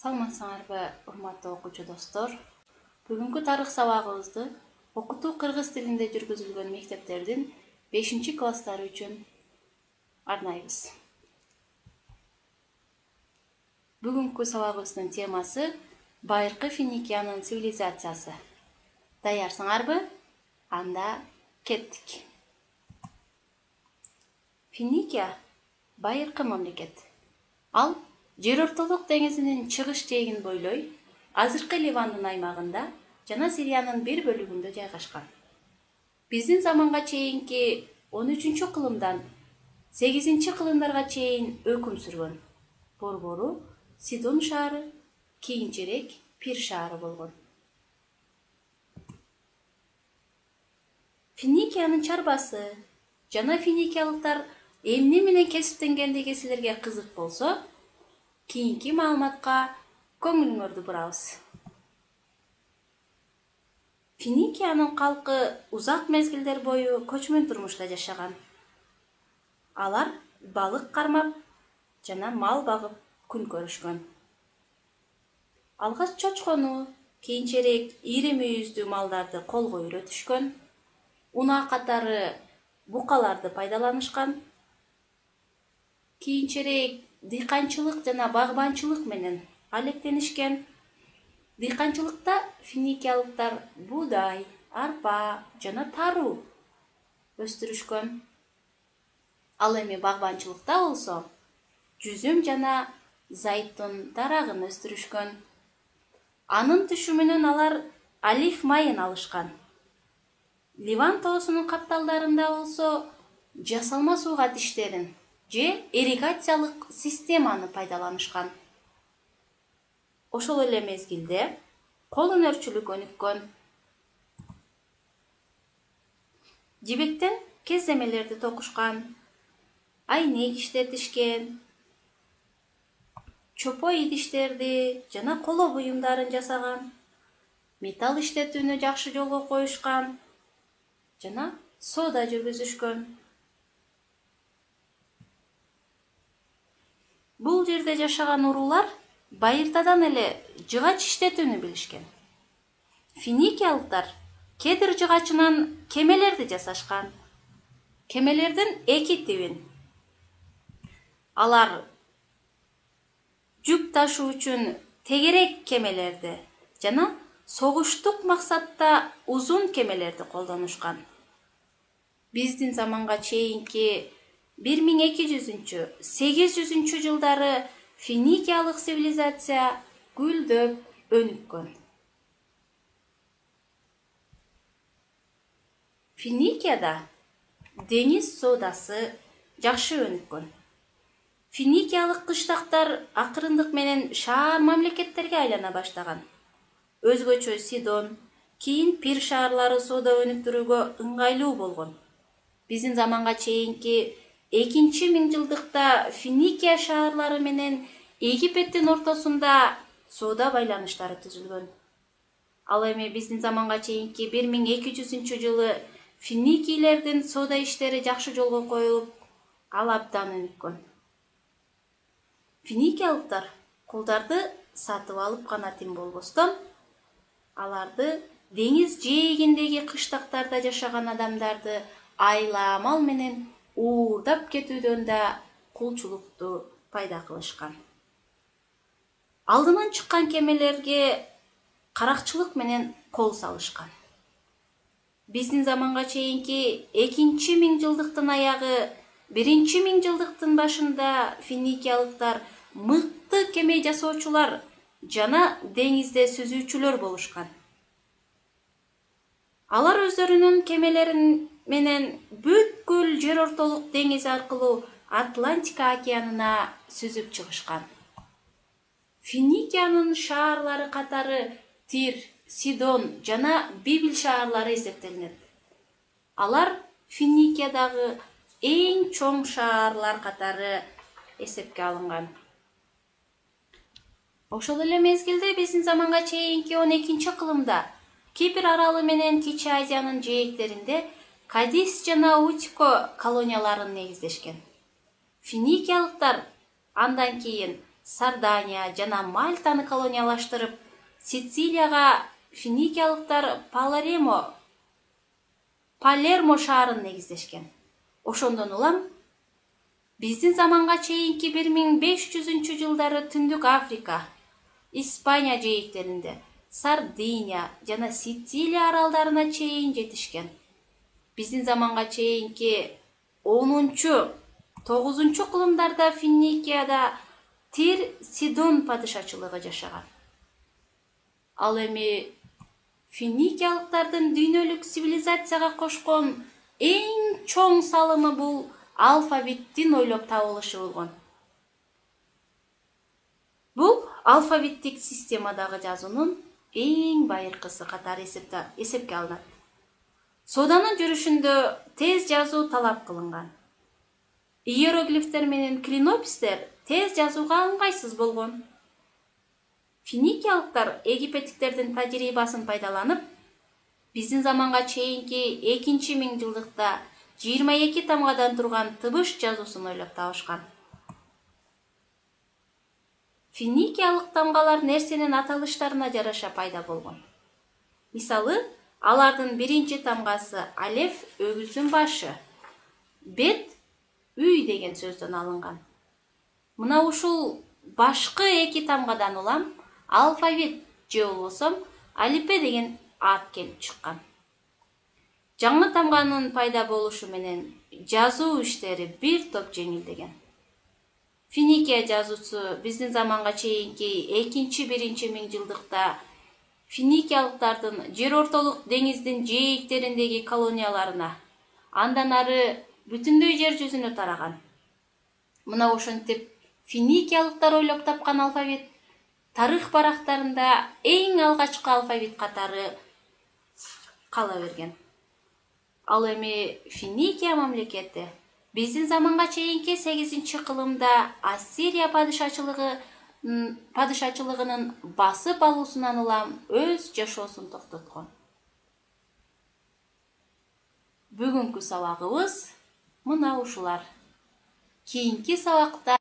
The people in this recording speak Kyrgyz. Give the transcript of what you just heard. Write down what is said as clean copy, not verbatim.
Саламатсыңарбы, урматтуу окуучу достор. Бүгүнкү тарых сабагыбызды окутуу кыргыз тилинде жүргүзүлгөн мектептердин 5-класстары үчүн арнайбыз. Бүгүнкү сабагыбыздын темасы Байыркы Финикиянын цивилизациясы. Даярсыңарбы? Анда кеттик. Финикия байыркы мамлекет. Ал Жер ортолук деңизинин чыгыш жээгин бойлой, азыркы Ливандын аймагында жана Сириянын бир бөлүгүндө жайгашкан. Биздин заманга чейинки 13-кылымдан 8-кылымдарга чейин өкүм сүргөн. Борбору Сидон шаары, кийинчерээк Пир шаары болгон. Финикиянын чарбасы жана финикиялыктар эмне менен кесиптенгендиги силерге кызык болсо, кийинки маалыматка көңүлүңөрдү бурабыз. Финикиянын калкы узак мезгилдер бою көчмөн турмушта жашаган. Алар балык кармап жана мал багып күн көрүшкөн. Алгач чочкону, кийинчерээк ири мүйүздүү малдарды колго үйрөтүшкөн. Унаа катары букаларды пайдаланышкан. Кийинчерээк дыйканчылык жана багбанчылык менен алектенишкен. Дыйканчылыкта финикиялыктар буудай, арпа жана таруу өстүрүшкөн. Ал эми багбанчылыкта болсо жүзүм жана зайтун дарагын өстүрүшкөн. Анын түшүмүнөн алар олив майын алышкан. Ливан тоосунун капталдарында болсо жасалма сууга тиштерин же ирригациялык системаны пайдаланышкан. Ошол эле мезгилде кол өнөрчүлүк өнүккөн. Жибектен кездемелерди токушкан, айнек иштетишкен, чопой идиштерди жана коло буюмдарын жасаган, металл иштетүүнү жакшы жолго коюшкан жана соода жүргүзүшкөн. Бул жерде жашаган уруулар байыртадан эле жыгач иштетүүнү билишкен. Финикиялыктар кедир жыгачынан кемелерди жасашкан. Кемелердин 2 тибин. Алар жүк ташуу үчүн тегерек кемелерди жана согуштук максатта узун кемелерди колдонушкан. Биздин заманга чейинки 1200-800 жылдары финикиялык цивилизация гүлдөп өнүккөн. Финикияда деңиз соодасы жакшы өнүккөн. Финикиялык кыштактар акырындык менен шаар мамлекеттерге айлана баштаган. Өзгөчө Сидон, кийин Пир шаарлары соода өнүктүрүүгө ыңгайлуу болгон. Биздин заманга чейинки 2-миңжылдыкта Финикия шаарлары менен Египеттин ортосунда соода байланыштары түзүлгөн. Ал эми биздин заманга чейинки 1200-жылы финикийлердин соода иштери жакшы жолго коюлуп, ал абдан өнүккөн. Финикиялыктар кулдарды сатып алып гана тим болбостон, аларды деңиз жээгиндеги кыштактарда жашаган адамдарды айла-мал менен уурдап кетүүдөн да кулчулукту пайда кылышкан. Алдынан чыккан кемелерге каракчылык менен кол салышкан. Биздин заманга чейинки 2-миңжылдыктын аягы, 1-миңжылдыктын башында финикиялыктар мыкты кеме жасоочулар жана деңизде сүзүүчүлөр болушкан. Алар өздөрүнүн кемелерин менен бүткүл жер ортолук деңиз аркылуу Атлантика океанына сүзүп чыгышкан. Финикиянын шаарлары катары Тир, Сидон жана Бибил шаарлары эсептелинет. Алар Финикиядагы эң чоң шаарлар катары эсепке алынган. Ошол эле мезгилде биздин заманга чейинки 12-кылымда Кипр аралы менен Кичи Азиянын жээктеринде Кадис жана Утико колонияларын негиздешкен. Финикиялыктар андан кийин Сардания жана Мальтаны колониялаштырып, Сицилияга финикиялыктар Палермо шаарын негиздешкен. Ошондон улам биздин заманга чейинки 1500-жылдары Түндүк Африка, Испания жээктеринде, Сардиния жана Сицилия аралдарына чейин жетишкен. Биздин заманга чейинки 10-9 кылымдарда Финикияда Тир Сидон падышачылыгы жашаган. Ал эми финикиялыктардын дүйнөлүк цивилизацияга кошкон эң чоң салымы бул алфавиттин ойлоп табылышы болгон. Бул алфавиттик системадагы жазуунун эң байыркысы катары эсепке алынат. Соданын жүрүшүндө тез жазуу талап кылынган. Иероглифтер менен клинопистер тез жазууга ыңгайсыз болгон. Финикиялыктар египеттиктердин тажрыйбасын пайдаланып, биздин заманга чейинки 2-миңжылдыкта 22 тамгадан турган тыбыш жазуусун ойлоп табышкан. Финикиялык тамгалар нерсенин аталыштарына жараша пайда болгон. Мисалы, алардын биринчи тамгасы алеф өгүздүн башы, бет үй деген сөздөн алынган. Мына ушул башкы 2 тамгадан улам алфавит же болбосо алипе деген ат келип чыккан. Жаңы тамганын пайда болушу менен жазуу иштери бир топ жеңилдеген. Финикия жазуусу биздин заманга чейинки 2-1 миңжылдыкта финикиялыктардын жер ортолук деңиздин жээктериндеги колонияларына, андан ары бүтүндөй жер жүзүнө тараган. Мына ошентип финикиялыктар ойлоп тапкан алфавит тарых барактарында эң алгачкы алфавит катары кала берген. Ал эми Финикия мамлекети биздин заманга чейинки 8-кылымда Ассирия падышачылыгынын басып алуусунан улам өз жашоосун токтоткон. Бүгүнкү сабагыбыз мына ушулар. Кийинки сабакта